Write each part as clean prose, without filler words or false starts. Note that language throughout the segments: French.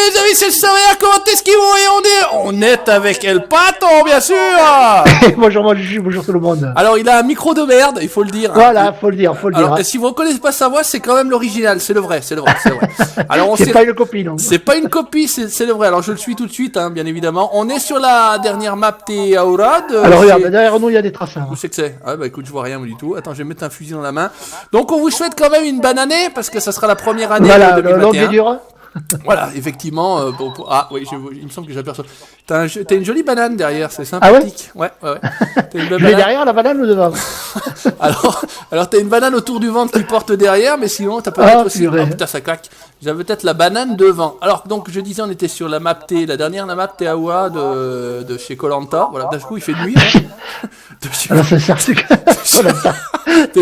les amis, c'est le Savère, comment est-ce qu'ils vont et on est avec El Pato, bien sûr. Bonjour moi Juju, bonjour tout le monde. Alors il a un micro de merde, il faut le dire. Voilà, faut le dire. Alors si vous reconnaissez pas sa voix, c'est quand même l'original, c'est le vrai. Alors c'est pas une copie, non. C'est pas une copie, c'est le vrai. Alors je le suis tout de suite, bien évidemment. On est sur la dernière map des Aurad. Alors regarde, derrière nous il y a des traces. Où c'est que c'est? Ah bah écoute, je vois rien du tout. Attends, je vais mettre un fusil dans la main. Donc on vous souhaite quand même une bonne année, parce que ça sera la première année de 2021. Longue et dure. Voilà, effectivement. Ah oui, il me semble que j'aperçois. T'as une jolie banane derrière, c'est sympathique. Ah ouais. T'as une banane derrière la banane ou devant? alors t'as une banane autour du ventre qui porte derrière, mais sinon t'as peut-être aussi. Oh putain, ça claque. J'avais peut-être la banane devant. Alors donc je disais, on était sur la map T, la dernière la map Awa de chez Koh-Lanta. Voilà, d'un coup il fait nuit. De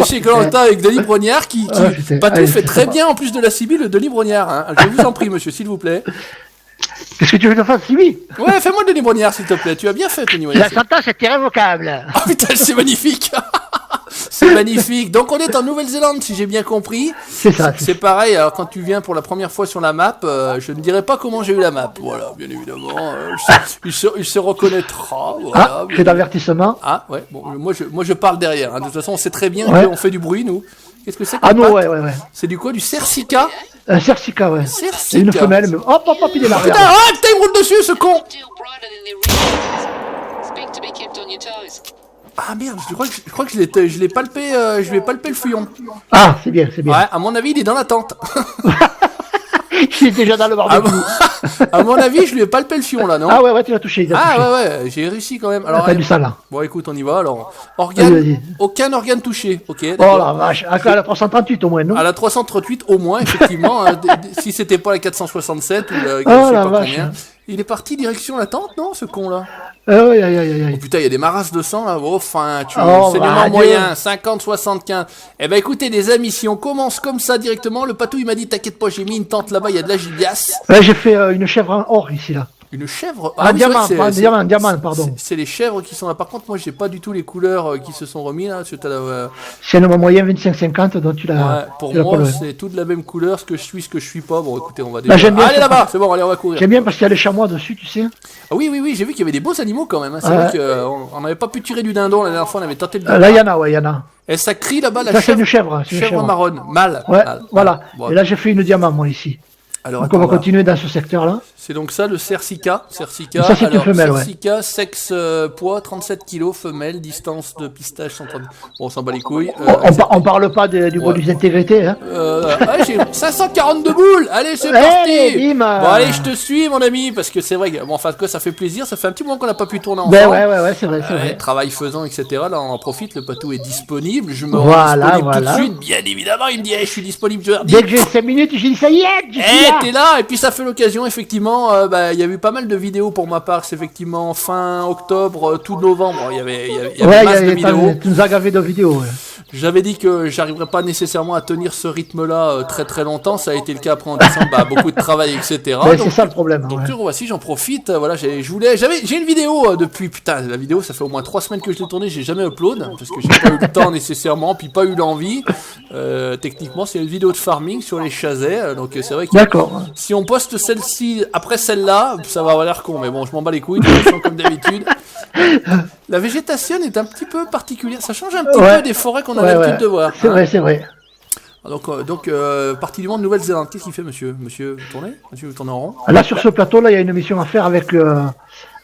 chez Koh-Lanta avec Denis Brognard qui Patou fait très bien en plus de la Sibylle de Denis Brognard. Je vous en prie, monsieur, s'il vous plaît. Qu'est-ce que tu veux que je fasse, Sibylle? Ouais, fais-moi Denis Brognard, s'il te plaît. Tu as bien fait, Denis Brognard. La sentence est irrévocable. Oh putain, c'est magnifique. C'est magnifique. Donc on est en Nouvelle-Zélande, si j'ai bien compris. C'est ça. C'est pareil. Alors quand tu viens pour la première fois sur la map, je ne dirai pas comment j'ai eu la map. Voilà, bien évidemment. Il se reconnaîtra. Voilà, j'ai d'avertissement. Ah ouais. Bon, moi je parle derrière. De toute façon, on sait très bien qu'on fait du bruit, nous. Qu'est-ce que c'est? Ah non, ouais. C'est du quoi? Du cercica? Cercica, ouais. Cercica. Une femelle, mais hop, il est là. Putain, il me roule dessus, ce con. Ah merde, je crois que je l'ai palpé, je lui ai palpé le fouillon. Ah, c'est bien. Ouais, à mon avis, il est dans la tente. Il est déjà dans le barbecue. À mon avis, je lui ai palpé le fion là, non? Ah ouais, tu l'as touché. Ouais, j'ai réussi quand même. Alors, t'as du ça là. Bon, écoute, on y va. Alors, organe, aucun organe touché. Ok. Oh la vache, à la 338 au moins, non? À la 338 au moins, effectivement. Si c'était pas la 467 ou la, je sais pas combien. Il est parti direction la tente, non, ce con là? Oh putain, il y a des marasses de sang là. Oh, enfin, saignement moyen, 50-75. Eh ben écoutez les amis, si on commence comme ça directement, le Patou il m'a dit t'inquiète pas, j'ai mis une tente là-bas, il y a de la gibiasse. Ouais, j'ai fait une chèvre en or ici là. Une chèvre? Diamant, pardon. C'est les chèvres qui sont là. Par contre, moi, j'ai pas du tout les couleurs qui se sont remis là. C'est un moyen 25-50, donc tu l'as. Ouais, pour moi, c'est tout de la même couleur. Ce que je suis pas. Bon, écoutez, on va déjà. Allez là-bas, c'est bon, allez, on va courir. J'aime bien parce qu'il y a les chamois dessus, tu sais. Ah oui, j'ai vu qu'il y avait des beaux animaux quand même. C'est vrai qu'on n'avait pas pu tirer du dindon la dernière fois, on avait tenté de. Là, il y en a. Et ça crie là-bas, la chèvre. Ça, c'est une chèvre. Chèvre marronne. Mâle. Ouais, voilà. Et là, j'ai fait une diamant, moi, ici. Alors, donc on va continuer dans ce secteur-là. C'est donc ça le cercica. Ça c'est une femelle, cercica, sexe, poids 37 kg, femelle, distance de pistage 130. Bon, on s'en bat les couilles. On parle pas du bonus d'intégrité. Hein. J'ai 542 boules. Allez, c'est parti. Bon, allez, je te suis, mon ami, parce que c'est vrai. Bon, enfin, que ça fait plaisir. Ça fait un petit moment qu'on n'a pas pu tourner ensemble. Ouais, c'est vrai. Travail faisant, etc. Là, on en profite. Le Patou est disponible. Je me rends disponible tout de suite. Bien évidemment, il me dit, je suis disponible. Dès que j'ai 5 minutes, j'ai dit ça y est. T'es là, et puis ça fait l'occasion, effectivement, il y a eu pas mal de vidéos pour ma part, c'est effectivement fin octobre, tout novembre, il y avait masse de vidéos. Tu nous as gavé de vidéos, J'avais dit que j'arriverais pas nécessairement à tenir ce rythme-là très très longtemps, ça a été le cas après en décembre, beaucoup de travail, etc. C'est ça le problème. Donc voici, j'en profite, voilà, j'ai une vidéo depuis, putain, la vidéo, ça fait au moins 3 semaines que je l'ai tournée, j'ai jamais upload, parce que j'ai pas eu le temps nécessairement, puis pas eu l'envie. Techniquement, c'est une vidéo de farming sur les chazets, donc c'est vrai que si on poste celle-ci après celle-là, ça va avoir l'air con, mais bon, je m'en bats les couilles, de toute façon, comme d'habitude. La végétation est un petit peu particulière, ça change un petit peu des forêts qu'on a l'habitude de voir. C'est vrai. Donc, partie du monde Nouvelle-Zélande, qu'est-ce qu'il fait, monsieur? Monsieur, vous tournez en rond? Là, sur ce plateau, là, il y a une mission à faire avec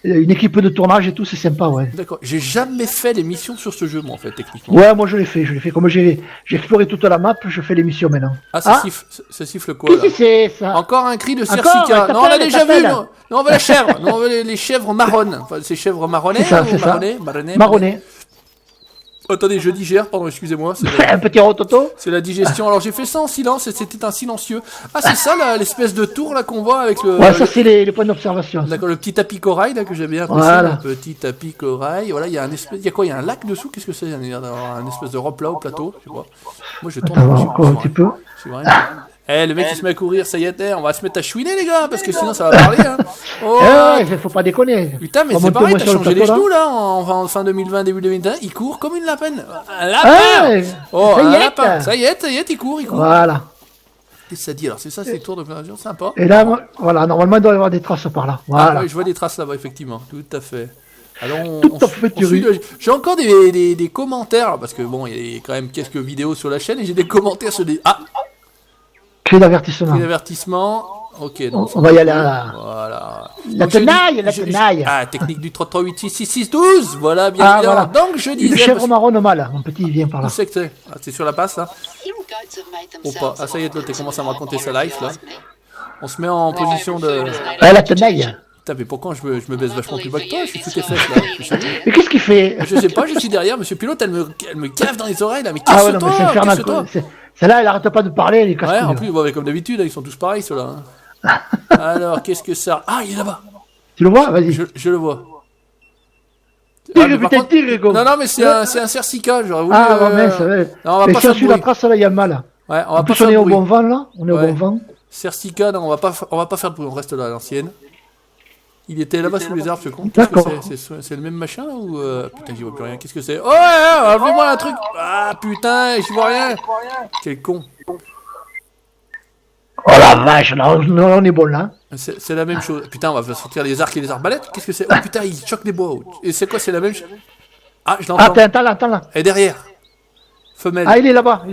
une équipe de tournage et tout, c'est sympa, D'accord. J'ai jamais fait les missions sur ce jeu, moi, en fait, techniquement. Ouais, moi, je l'ai fait. Comme j'ai exploré toute la map, je fais les missions maintenant. Ah, ça siffle quoi, là? Qu'est-ce que c'est, ça? Encore un cri de cercica. Non, on l'a déjà vu, non, on veut la chèvre. Non, on veut les chèvres marronnes. Enfin, ces chèvres marronnées. C'est ça. Marronnées. Attendez, je digère, pardon, excusez-moi. Un petit rototo. C'est la digestion. Alors j'ai fait ça en silence et c'était un silencieux. Ah, c'est ça l'espèce de tour là qu'on voit avec le. Ouais, ça c'est les points d'observation. D'accord, le petit tapis corail là que j'ai bien apprécié. Voilà. Le petit tapis corail. Voilà, il y a il y a quoi? Il y a un lac dessous. Qu'est-ce que c'est? Il y a un espèce de rope là au plateau. Je sais pas. Moi je tourne. Encore un petit peu. Le mec il se met à courir, ça y est, on va se mettre à chouiner les gars, parce que sinon ça va parler. Hein. Faut pas déconner. Putain, mais c'est pareil, t'as changé les genoux là, en fin 2020, début 2021, il court comme une lapine. Un lapin. Un lapin. Ça y est, il court. Voilà. Et ça dit, alors c'est ça, c'est tour de plein d'avion, sympa. Et là, voilà, normalement, il doit y avoir des traces par là. Voilà. Ah, ouais, je vois des traces là-bas, effectivement, tout à fait. Alors, Tout à fait, Thierry. j'ai encore des commentaires, parce que bon, il y a quand même quelques vidéos sur la chaîne, et j'ai des commentaires sur des... Ah, Clé d'avertissement. l'avertissement. Ok, non, On va y aller à Voilà. la Donc, je tenaille, dis- la je- tenaille. Ah, technique du 33866612, voilà, bien Ah, évidemment. voilà. Donc, je Une disais... chèvre marron mâle. Mon petit, il vient par Où là. c'est que c'est? Ah, c'est sur la passe, là? Oh, pas. Ah, ça y est, l'autre, il commence à me raconter sa life, là. On se met en position de... Ah, la tenaille. Putain, mais pourquoi je me baisse vachement plus bas que toi? Je suis toutes les fesses, là. Je sais pas. Mais qu'est-ce qu'il fait? Je sais pas, je suis derrière, monsieur Pilote, elle me cave dans les oreilles, là. Mais Ah ouais, non, mais c'est casse-toi, infernal. casse-toi. Celle-là, elle arrête pas de parler, elle est casse. Ouais, en plus, bon, mais comme d'habitude, ils sont tous pareils, ceux-là. hein. Alors, qu'est-ce que ça... Ah, il est là-bas. Tu le vois? Vas-y. Je le vois. Tire, mais par putain, contre- tire, gros. Non, mais c'est un Cersica, j'aurais voulu... Ah, mince, ouais. Non, on va Mais pas si faire on de suit la bruit. trace, là, il y a mal. Ouais, on En va pas plus, on faire est de au bruit. bon vent, là. On est au Ouais. bon vent. Cersica, non, on va pas faire de bruit, on reste là, à l'ancienne. Il était là-bas sous les arbres, ce con. D'accord. C'est le même machin, là, ou... Putain, j'y vois plus rien. Qu'est-ce que c'est? Oh, ouais, fais-moi un truc. Ah, putain, j'y vois rien. Quel con. Oh la vache, là, on est bon, là. C'est la même chose. Putain, on va sortir les arcs et les arbalètes. Qu'est-ce que c'est? Oh, putain, il choque des bois. Et c'est quoi? C'est la même chose? Ah, je l'entends. Attends là. Et derrière. Femelle. Ah, il est là-bas.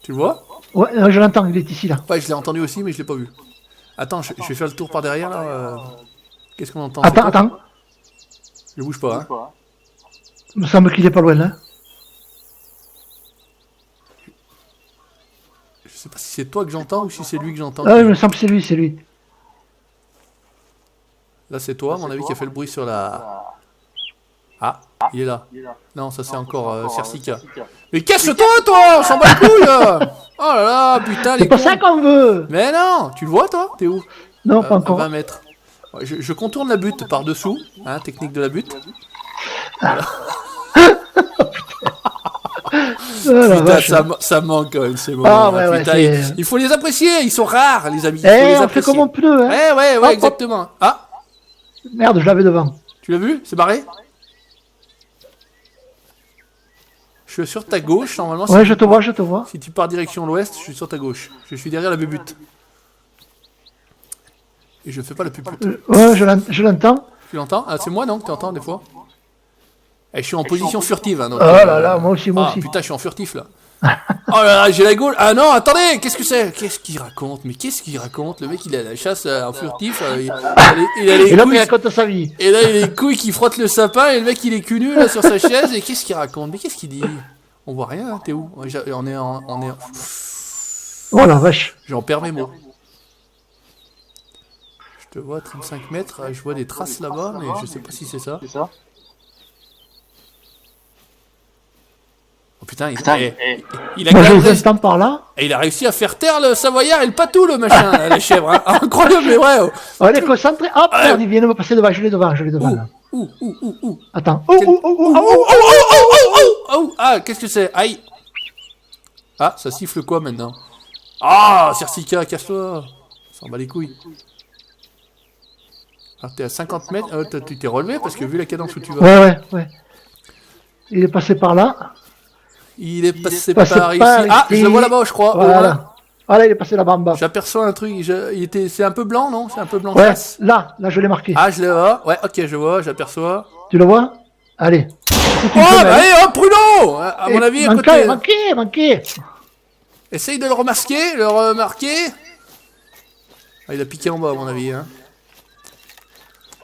Tu le vois? Ouais, je l'entends, il est ici, là. Ouais, je l'ai entendu aussi, mais je l'ai pas vu. Attends, je vais faire le tour par derrière, là. Qu'est-ce qu'on entend? Attends. Je bouge pas, hein. Il me semble qu'il est pas loin, là. Je sais pas si c'est toi que j'entends ou si c'est lui que j'entends. Ah, il me semble que c'est lui. Là, c'est toi, à mon avis, qui a fait le bruit sur la... Ah, il est là. Non, ça c'est encore Cersica. Mais casse-toi, toi! On s'en bat les couilles, là! Oh là là, putain, les C'est pas cons. ça qu'on veut. Mais non! Tu le vois, toi? T'es où? Non, pas À encore. 20 mètres. Ouais, je contourne la butte par-dessous, hein, technique de la butte. Oh, la Putain, vache. ça manque quand même ces moments. Ah, ouais, ouais, Putain, c'est- il faut les apprécier, ils sont rares, les amis. Il faut Eh, les on fait apprécier. comme on peut, hein. Ouais, Hop, hop. exactement. Ah, Merde, je l'avais devant. tu l'as vu? C'est barré? Je suis sur ta gauche, normalement. Ouais, je te vois. Si tu pars direction l'ouest, je suis sur ta gauche. Je suis derrière la bubute. Et je fais pas la pupute. Ouais, je l'entends. Tu l'entends? Ah, c'est moi, non, que tu entends des fois? Et je suis en position furtive. Hein, donc, Oh là là, moi aussi. Ah, putain, je suis en furtif, là. Oh là là, j'ai la gaule. Ah non, attendez, qu'est-ce que c'est? Qu'est-ce qu'il raconte? Mais qu'est-ce qu'il raconte? Le mec, il a la chasse en furtif. Il a les Et l'homme, il couilles... raconte sa vie. Et là, il a les couilles qui frottent le sapin. Et le mec, il est cul nu, là, sur sa chaise. Et qu'est-ce qu'il raconte? Mais qu'est-ce qu'il dit? On voit rien, hein, t'es où? On est en... Oh la vache. J'en perds mes mots. Je te vois à 35 mètres, je vois des traces là-bas, mais je sais pas si c'est ça. Oh putain, il a Moi, quand je même les entends par là. et il a réussi à faire taire le Savoyard et le Patou, le machin, là, la chèvre. Hein. Incroyable, mais ouais. Oh. On est concentré. Hop, merde, il vient de me passer devant. Je l'ai devant, là. Ouh. Attends. Oh, ah, qu'est-ce que c'est? Aïe. Ah, ça siffle quoi maintenant? Ah, Cersica, casse-toi. S'en bat les couilles. Alors t'es à 50 mètres, tu t'es relevé parce que vu la cadence où tu vas. Ouais. Il est passé par là. Il est passé Passé par ici. par Ah, ici. je le vois là-bas, je crois. Voilà. Voilà, il est passé là-bas en bas. J'aperçois un truc. C'est un peu blanc, non? C'est un peu blanc. Ouais, là, je l'ai marqué. Ah, je le vois. Ouais, ok, je vois, j'aperçois. Tu le vois? Allez. Oh, bah allez, hop, Pruno! À mon avis, à côté. Manqué. Essaye de le remasquer, le remarquer. Ah, il a piqué en bas, à mon avis. Hein.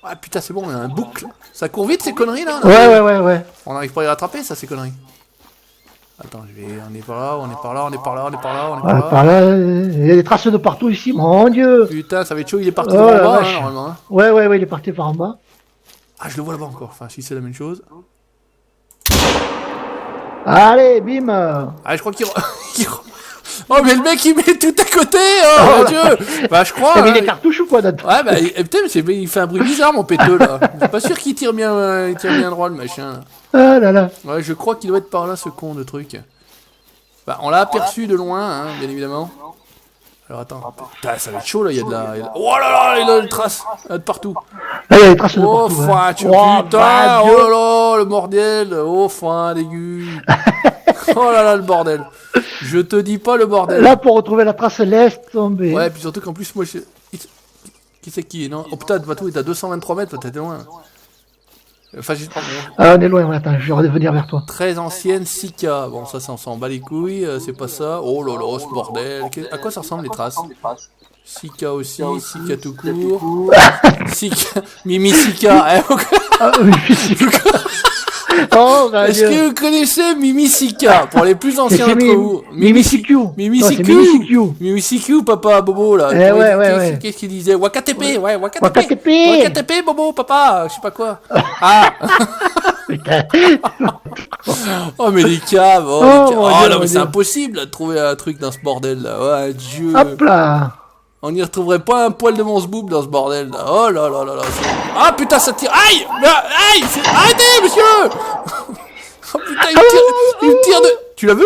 Ah, putain, c'est bon, on a un boucle. Ça court vite, ces conneries, là? Ouais. On n'arrive pas à les rattraper, ça, ces conneries. Attends, on est par là, on est par là. Voilà, par là, il y a des traces de partout ici, mon dieu. Putain, ça va être chaud, il est parti Oh, en la bas, vache. normalement. Hein. Ouais, il est parti par en bas. Ah, je le vois là-bas encore. Enfin, si c'est la même chose. Allez, bim. Ah, je crois qu'il... Oh, mais le mec, il met tout à côté. Oh, mon dieu. Bah, je crois... T'as mis hein, des cartouches ou quoi, Dante? Ouais, bah, putain, il fait un bruit bizarre, mon péteux, là. Je suis pas sûr qu'il tire bien droit, le machin. Ah là là. Ouais, je crois qu'il doit être par là, ce con de truc. Bah, on l'a aperçu de loin, hein, bien évidemment. Alors, attends. Putain, ça va être chaud, là, il y a de la... Oh là là, il y a des traces de partout. Là, il y a des traces de Oh, partout. fin, Oh, putain, bah, oh Dieu. là là, le bordel. Oh, fin, dégueu. Oh là là, le bordel. Je te dis pas le bordel. Là, pour retrouver la trace, laisse tomber. Ouais, puis surtout qu'en plus, moi, je... Qui c'est qui, non? Oh putain, Batou est à 223 mètres, t'es loin. Enfin, j'ai... Ah, on est loin, attends, je vais revenir vers toi. Très ancienne, 6K. Bon, ça, on s'en bat les couilles, c'est pas ça. Oh là là, ce bordel. À quoi ça ressemble les traces? 6K aussi, 6K tout court. 6K... Mimi 6K. Ah, oui, oh, est-ce que vous connaissez Mimi Sika pour les plus anciens d'entre vous? Mimi CQ. Mimi Non, c'est Mimi CQ. CQ. Mimi CQ, papa, Bobo là. Ouais. Qu'est-ce qu'il disait? Wakatepe, ouais, Wakatepe. Wakatepe, Bobo, papa, je sais pas quoi. Ah. Putain. Oh mais les caves, oh, Oh, les caves. mon Oh Dieu, non mon mais c'est Dieu. impossible de trouver un truc dans ce bordel là. Ouais, Dieu. Hop là. On n'y retrouverait pas un poil de mon zboob dans ce bordel là. Oh là là là là. Ah putain, ça tire. Aïe! Aïe! Arrêtez, monsieur! Oh putain, il me tire de... Tu l'as vu?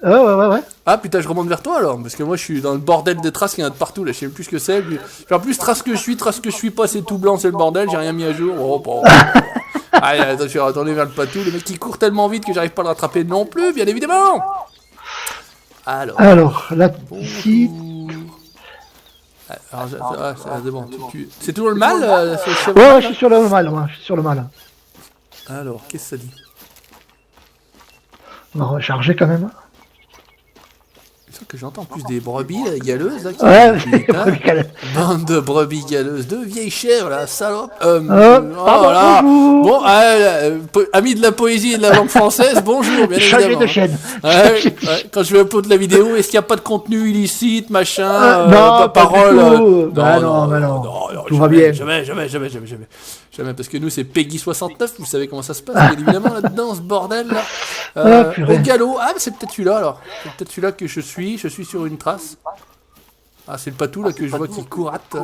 Ouais. Ah putain, je remonte vers toi alors, parce que moi je suis dans le bordel des traces qu'il y en a de partout là, je sais même plus ce que c'est. Puis... En plus, trace que je suis pas, c'est tout blanc, c'est le bordel, j'ai rien mis à jour. Oh, bon. Allez, attends, je vais retourner vers le patou, le mec qui court tellement vite que j'arrive pas à le rattraper non plus, bien évidemment. Alors, là, ici... Alors, c'est bon, c'est toujours le mal Ouais, je suis sur le mal, moi, je suis sur le mal. Alors, qu'est-ce que ça dit? On va recharger quand même. Je sens que j'entends en plus des brebis là, galeuses là, qui Ouais, putain, bande de brebis galeuses, de vieilles chèvres là, salope. Pardon, là. bonjour. Bon, ami de la poésie et de la langue française, bonjour, bien Changer évidemment. de chaîne. Ouais, quand je vais upload la vidéo, est-ce qu'il n'y a pas de contenu illicite, machin, non, parole pas du tout. Bah non. Tout va bien. Jamais, parce que nous c'est Peggy 69, vous savez comment ça se passe, bien évidemment, là-dedans, ce bordel là. Au galop, ah, c'est peut-être celui-là alors. C'est peut-être celui-là que je suis sur une trace. Ah, c'est le patou là que je vois qui courate.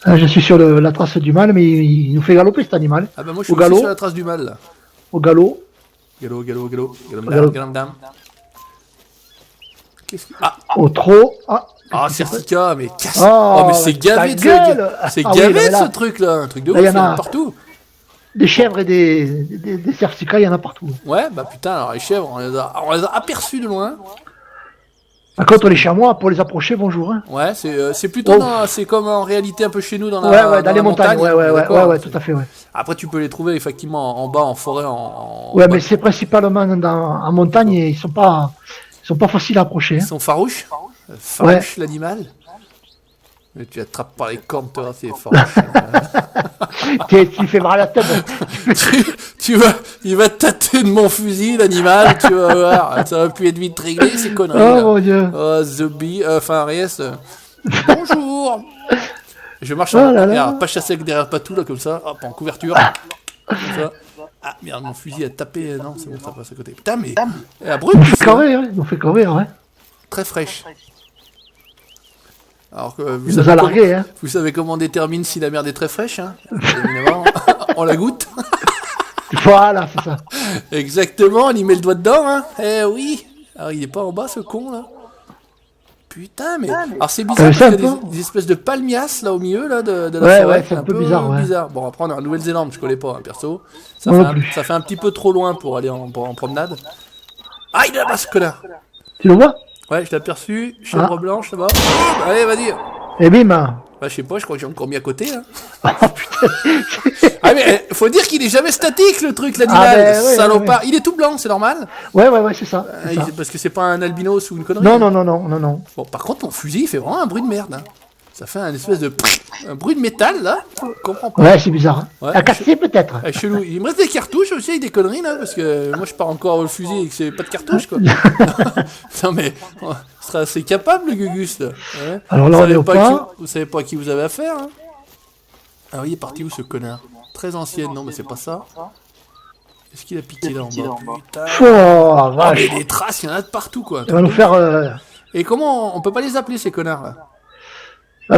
Je suis sur la trace du mal, mais il nous fait galoper cet animal. Ah bah moi je suis aussi sur la trace du mal là. Au galop. Galop. Galam. Qu'est-ce que... Ah, au trot. Ah, Certica, mais casse. Oh, mais c'est gavé de c'est gavé de ce truc là, un truc de ouf, il y en a partout. Des chèvres et des certicas, il y en a partout. Ouais, bah putain, alors les chèvres, on les a aperçus de loin. Par contre, les chamois, pour les approcher, bonjour. Hein. Ouais, c'est plutôt c'est comme en réalité un peu chez nous dans dans les la montagnes. Ouais, tout à fait, ouais. Après, tu peux les trouver effectivement en bas, en forêt, ouais, mais c'est principalement en montagne et ils sont pas faciles à approcher. Ils sont farouches. Farouche l'animal. Mais tu attrapes par les cornes, toi, c'est farouche. Tu fais mal à la tête. Il va te tâter de mon fusil, l'animal, tu vas voir. Ça va plus être vite réglé, ces conneries. Oh mon dieu. Oh, Zombie, enfin, Ariès. Bonjour. Je marche pas chasser avec derrière patou, là, comme ça. Hop, en couverture. Comme ça. Ah, merde, mon fusil a tapé. Non, c'est bon, ça passe à côté. Putain, mais. Il nous fait crever, ouais. Très fraîche. Alors que vous savez comment on détermine si la merde est très fraîche, hein? Évidemment, on la goûte. Voilà, c'est ça. Exactement, on y met le doigt dedans, hein? Eh oui. Alors il est pas en bas ce con là. Putain, mais. Alors c'est bizarre parce qu'il y a des espèces de palmias là au milieu là de la forêt. Ouais, c'est un peu bizarre. Bon, après on est en Nouvelle-Zélande, je connais pas, hein, perso. Ça fait un petit peu trop loin pour aller en promenade. Ah, il est là-bas ce connard! Tu le vois? Ouais, je l'ai aperçu, chèvre blanche là-bas. Allez, vas-y. Et bim. Bah, je sais pas, je crois que j'ai encore mis à côté. Hein. Oh putain. Ah, mais faut dire qu'il est jamais statique le truc, l'animal. Salopard. Ouais. Il est tout blanc, c'est normal? Ouais, c'est ça. Parce que c'est pas un albinos ou une connerie. Non. Bon, par contre, mon fusil, il fait vraiment un bruit de merde. Hein. Ça fait un espèce de. Un bruit de métal là. Je comprends pas. Ouais, c'est bizarre. Ouais, à casser peut-être. Chelou. Il me reste des cartouches aussi, des conneries là, parce que moi je pars encore au fusil et que c'est pas de cartouches quoi. Non mais. C'est assez capable le Gugus là. Ouais. Alors là, vous savez pas à qui vous avez affaire. Hein. Alors il est parti où ce connard? Très ancienne, non mais c'est pas ça. Est-ce qu'il a piqué là en bas? Putain. Oh, vache. Mais des traces, il y en a de partout quoi. Il va nous faire. Et comment on peut pas les appeler ces connards là?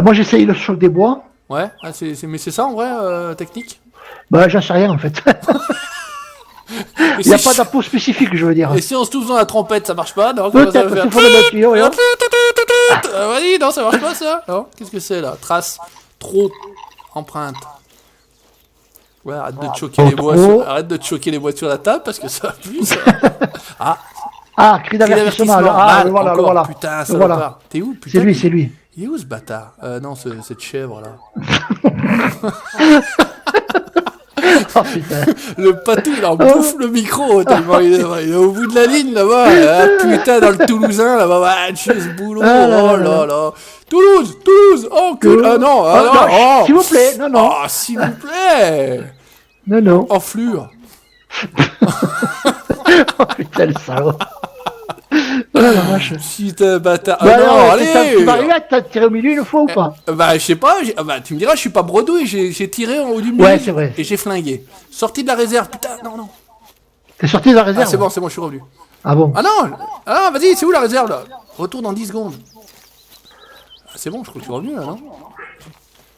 Moi j'essaye le choc des bois. Ouais, mais c'est ça en vrai, technique? Bah j'en sais rien en fait. Il n'y a pas d'impôt spécifique, je veux dire. Et si on se touche dans la trompette, ça marche pas? Non, peut-être, c'est pour le tuyau. Vas-y, non, ça marche pas ça? Non, qu'est-ce que c'est là? Trace, trop, empreinte. Ouais, arrête de te choquer les bois arrête de te choquer les bois sur la table parce que ça pue, ça. Ah, cri d'avertissement. Ah, le voilà, le voilà. Putain, ça voilà. va pas. T'es où? Putain, C'est lui, c'est lui. Il est où ce bâtard? Non, cette chèvre là. Oh putain. Le patou, il en bouffe le micro tellement il est au bout de la ligne là-bas. Ah, putain, dans le Toulousain là-bas, ouais, ce boulot. Oh là là. Toulouse, oh que. Ah non, oh. S'il vous plaît, non. Oh, s'il vous plaît. Non. Enflure. Oh putain, le salaud. Oh la vache. Putain, bâtard. Bah non, alors, allez. Tu vas arriver à te tirer au milieu une fois ou pas? Bah, je sais pas. Tu me diras, je suis pas bredouille. J'ai tiré en haut du milieu. Ouais, c'est vrai. Et j'ai flingué. Sorti de la réserve, putain, non. T'es sorti de la réserve? Ah, c'est bon, je suis revenu. Ah bon? Ah non, vas-y, c'est où la réserve là? Retour dans 10 secondes. Ah, c'est bon, je crois que je suis revenu là, non?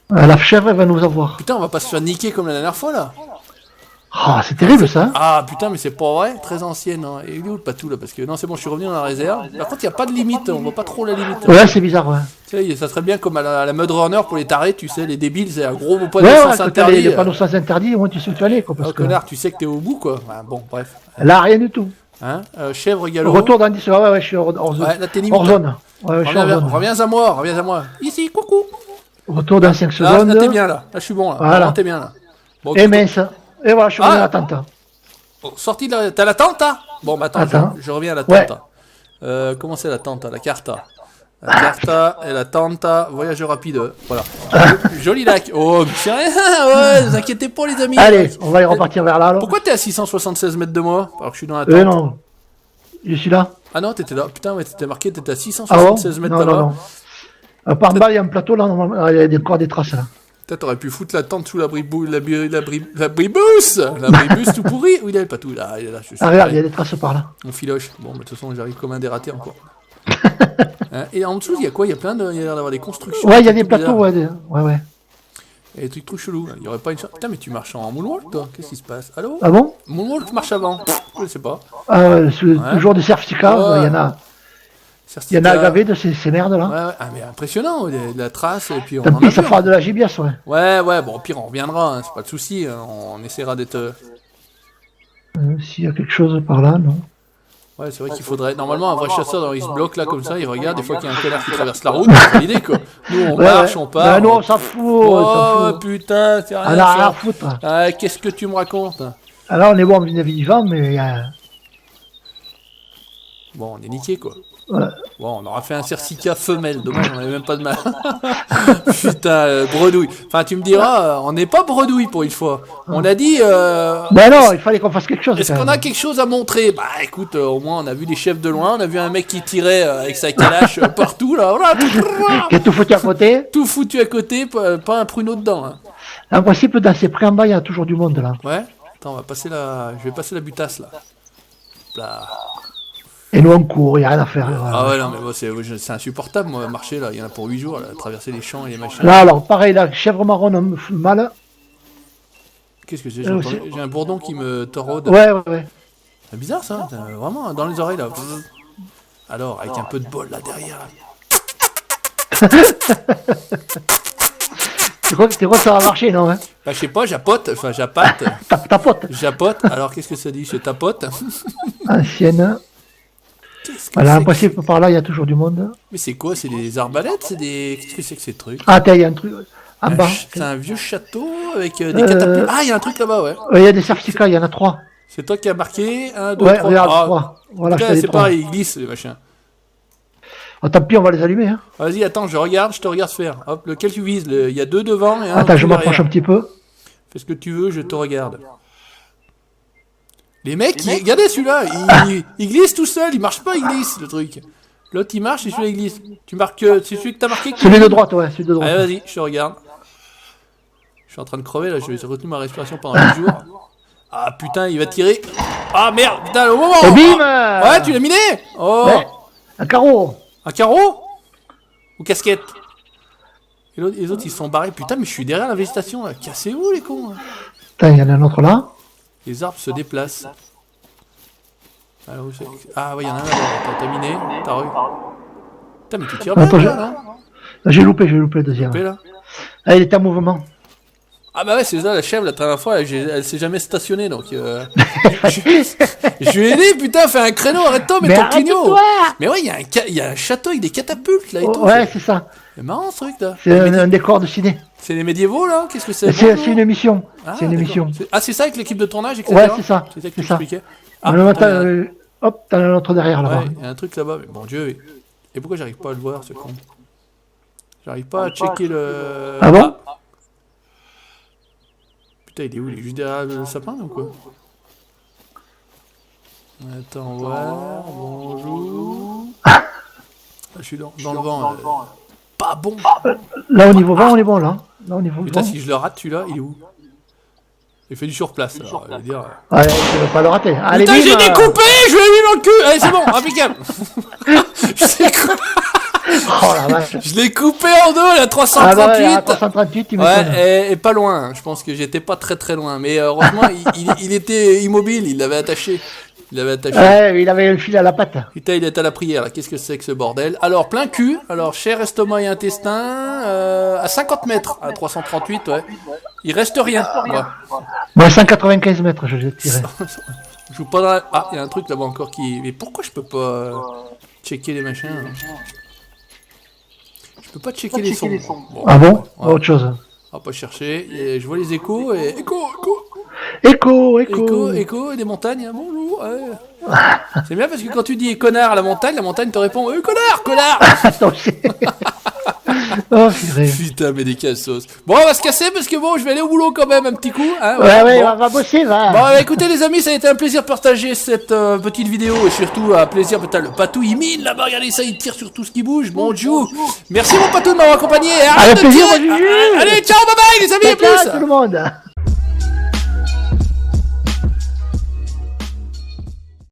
La chèvre, elle va nous avoir. Putain, on va pas se faire niquer comme la dernière fois là. Ah, c'est terrible ça. Ah putain, mais c'est pas vrai, très ancienne. Hein. Et il est où le patou là? Parce que non, c'est bon, je suis revenu dans la réserve. Par contre, il y a pas de limite, on voit pas trop la limite. Ouais, c'est bizarre, ouais. Tu sais, ça serait bien comme à la Mud Runner pour les tarés, tu sais, les débiles, c'est un gros point Ouais, de ouais, sens quand interdit. les panneaux sens interdits, au moins tu sais où tu allais, quoi. Parce Oh que... connard, tu sais que t'es au bout quoi. Ouais, bon, bref. Là, rien du tout. Hein chèvre galop. Retour dans 10 ouais, je suis hors zone. Ouais, là t'es limite. Hors zone. Ouais, je suis hors zone. Reviens à moi. Ici, coucou. Retour dans 5 Là, secondes. là t'es bien là. Là, je suis bon là. Voilà. Vraiment, t'es bien là. Bon, Et mince. Et voilà, je suis revenu à la tente. Oh, sorti de la... T'as la tente, hein? Bon, bah attends, je reviens à la tente. Ouais. Comment c'est la tente? La carta. La carta et la tente. Voyageur rapide. Voilà. Joli lac. Oh, mais c'est rien. Ouais, ne vous inquiétez pas, les amis. Allez, on va y repartir vers là, alors. Pourquoi t'es à 676 mètres de moi? Alors que je suis dans la tente. Non. Je suis là. Ah non, t'étais là. Putain, ouais, t'étais marqué, t'étais à 676 mètres là-bas. Non. Par bas, il y a un plateau, là, normalement. Il y a encore des traces, là. Peut-être t'aurais pu foutre la tente sous la bribousse tout pourri. Où il est le patou? Là, il est là. Ah, regarde, il y a des traces par là. On filoche. Bon, bah, de toute façon, j'arrive comme un dératé encore. Hein, et en dessous, il y a quoi? Il y a l'air d'avoir des constructions. Ouais, il y a des plateaux, ouais. Ouais. Il y a des trucs trop chelous. Il y aurait pas une chance. Putain, mais tu marches en moonwalk, toi? Qu'est-ce qui se passe? Allô? Ah bon? Moonwalk marche avant. Je sais pas. Ah ouais, toujours des certificats, il y en a. Il y en a aggravé de ces merdes-là. Ouais. Ah, mais impressionnant, la trace, et puis on Tant pis, ça fera de la gibias, ouais. Ouais, bon, au pire, on reviendra, hein, c'est pas de soucis, hein, on essaiera d'être... S'il y a quelque chose par là, non. Ouais, c'est vrai qu'il faudrait... Normalement, un vrai chasseur, dans il se bloque là, comme ça, il regarde, des fois qu'il y a un connard qui traverse la route, c'est l'idée, quoi. Nous, on marche, on part... Nous, on s'en fout, Oh, putain, c'est rien à rien à foutre. Ah, qu'est-ce que tu me racontes? Alors, on est bon, on est vivant, mais... Bon, on est niqué, quoi. Ouais. Bon, on aura fait un cercica femelle, dommage, on avait même pas de mal. Putain, bredouille. Enfin, tu me diras, on n'est pas bredouille pour une fois. On a dit... Ben non, il fallait qu'on fasse quelque chose. Est-ce qu'on a quelque chose à montrer? Bah écoute, au moins on a vu des chefs de loin, on a vu un mec qui tirait avec sa calache partout, là, voilà. Qui est tout foutu à côté. Tout foutu à côté, pas un pruneau dedans. Hein. En principe, dans ces prés en bas, il y a toujours du monde, là. Ouais. Attends, on va passer je vais passer la butasse, là. Là. Et nous on court, il n'y a rien à faire. Ah ouais, non, mais moi, c'est insupportable, moi, marcher là, il y en a pour 8 jours, là, traverser les champs et les machins. Là, alors, pareil, la chèvre marron, on me fout mal. Qu'est-ce que c'est? J'ai un bourdon qui me taraude. Ouais. C'est bizarre ça, vraiment, dans les oreilles là. Alors, avec un peu de bol là derrière. Tu crois que ça va marcher, non hein? Bah, je sais pas, j'apote. Tapote. J'apote, alors qu'est-ce que ça dit? Je tapote. Ancienne. Voilà, en principe, par là, il y a toujours du monde. Mais c'est quoi? C'est des arbalètes? C'est des... Qu'est-ce que c'est que ces trucs? Ah, il y a un truc en bas. C'est un vieux château avec des catapultes. Ah, il y a un truc là-bas, ouais. Il y a des certificats, il y en a 3. C'est toi qui as marqué 1, 2, ouais, 3. Regarde, 3. Voilà, c'est pareil, ils glissent, les machins. Oh, tant pis, on va les allumer. Hein. Vas-y, attends, je te regarde faire. Hop, lequel tu vises? Il y a 2 devant et un. Attends, je m'approche un petit peu. Fais ce que tu veux, je te regarde. Les mecs, regardez celui-là, il glisse tout seul, il marche pas, il glisse le truc. L'autre il marche et celui-là il glisse. Tu marques, c'est celui que t'as marqué? Celui de droite, ouais, celui de droite. Allez, vas-y, je te regarde. Je suis en train de crever là, je vais retenir ma respiration pendant 8 jours. Ah putain, il va tirer. Ah merde, putain, au moment. Et bim Ouais, tu l'as miné. Oh ouais. Un carreau. Un carreau? Ou casquette? Et les autres ils se sont barrés. Putain, mais je suis derrière la végétation là. Cassez-vous les cons. Putain, il y en a un autre là. Les arbres se déplacent. Ah ouais, il y en a un là. T'as miné. T'as re. Putain, mais tu tires bien là, non? J'ai loupé le deuxième. Là. Ah, il est en mouvement. Ah bah ouais, c'est ça, la chèvre, la dernière fois, elle s'est jamais stationnée, donc... je lui ai dit, putain, fais un créneau, arrête-toi, mets ton clignot. Mais ouais, il y a un château avec des catapultes, là, et tout. Ouais, c'est ça. C'est marrant, ce truc, là. C'est un décor de ciné. C'est les médiévaux, là? Qu'est-ce que c'est? C'est une émission. Ah, c'est une émission. Ah, c'est ça, avec l'équipe de tournage, etc. Ouais, c'est ça. C'est ça que tu C'est ça. expliquais. Ah, Hop, t'as un autre derrière, là-bas. ouais, il y a un truc là-bas, mais bon Dieu. Et pourquoi j'arrive pas à le voir, ce con? J'arrive pas à checker le... Ah bon? Putain, il est où? Il est juste derrière le sapin ou quoi? Attends, voir, bonjour. Ah, je suis dans le vent. Pas bon. Là, au niveau vent, on est bon, là. Là, au niveau Putain, vent. si je le rate, celui-là, il est où? Il fait du surplace, alors, je veux dire... Ouais, tu veux pas le rater. Allez, Putain, j'ai bim, découpé! Je l'ai mis dans le cul! Allez, c'est bon, impeccable! Oh la vache. Je l'ai coupé en deux, à 338! Ah bah ouais, à 338, tu m'étonnes. Ouais, et pas loin. Je pense que j'étais pas très loin. Mais heureusement, il était immobile, il l'avait attaché. Ouais, il avait le fil à la patte. Putain, il est à la prière, là. Qu'est-ce que c'est que ce bordel? Alors, plein cul. Alors, chair, estomac et intestin. À 50 mètres. À 338, ouais. Il reste rien. Ouais. Moi, 195 mètres, je l'ai tiré. Je joue pas dans la... Ah, il y a un truc là-bas encore qui... Mais pourquoi je peux pas checker les machins? Je peux pas checker les sons. Bon, Ah bon? ouais. Autre chose. On va pas chercher. Et je vois les échos et... Écho. Écho et des montagnes, bonjour. Ouais. C'est bien parce que quand tu dis connard à la montagne te répond connard. Attends, oh, purée. Putain, mais des cassos. Bon, on va se casser parce que bon, je vais aller au boulot quand même un petit coup. Hein, Ouais, bon. va bosser, va. Bon, écoutez les amis, ça a été un plaisir de partager cette petite vidéo et surtout un plaisir, putain, le patou il mine là-bas, regardez ça, il tire sur tout ce qui bouge. Bon Dieu. Merci mon patou de m'avoir accompagné. Arrête de plaisir, tirer. mon Juju. Allez, ciao, bye bye les amis, à Ciao, plus. tout le monde.